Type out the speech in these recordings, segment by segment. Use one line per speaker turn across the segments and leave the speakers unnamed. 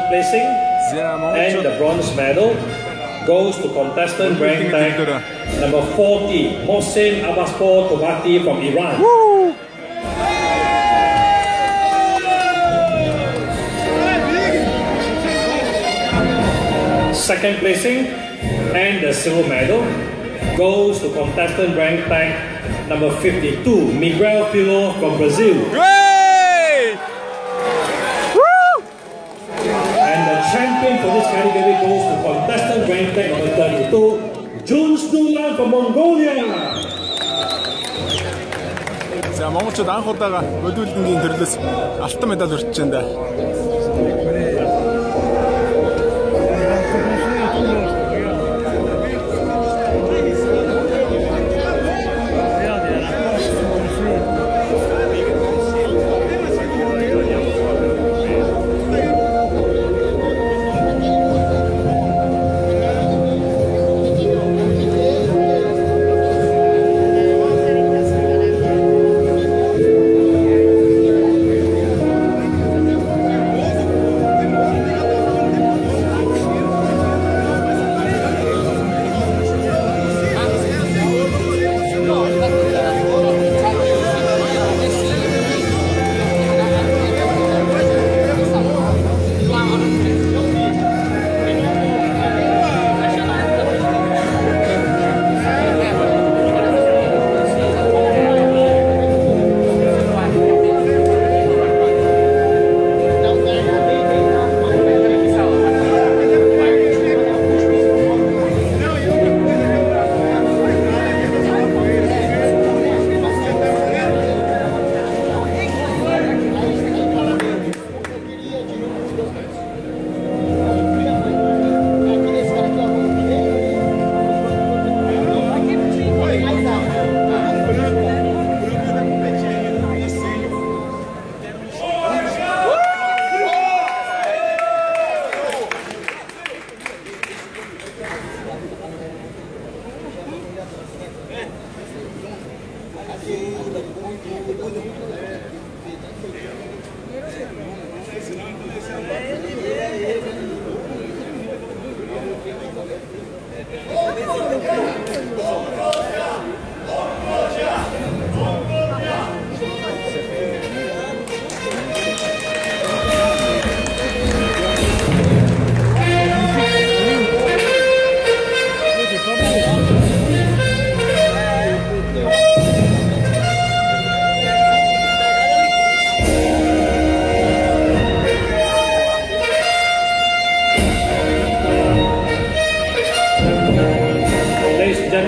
placing and the bronze medal goes to contestant rank tag number 40, Mohsen Abbaspor Tobati from Iran.
Woo!
Second placing and the silver medal goes to contestant rank tag number 52, Miguel Filho from Brazil.
Great! Woo!
And the champion for this category goes to contestant rank tag number 32, Juns Nulan from Mongolia.
За монголчууд анх удаага бодибилдингийн төрлөөс алтан медаль өртөж байна.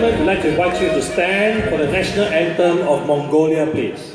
I'd like to invite you to stand for the national anthem of Mongolia, please.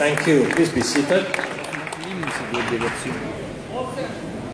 Thank you. Please be seated.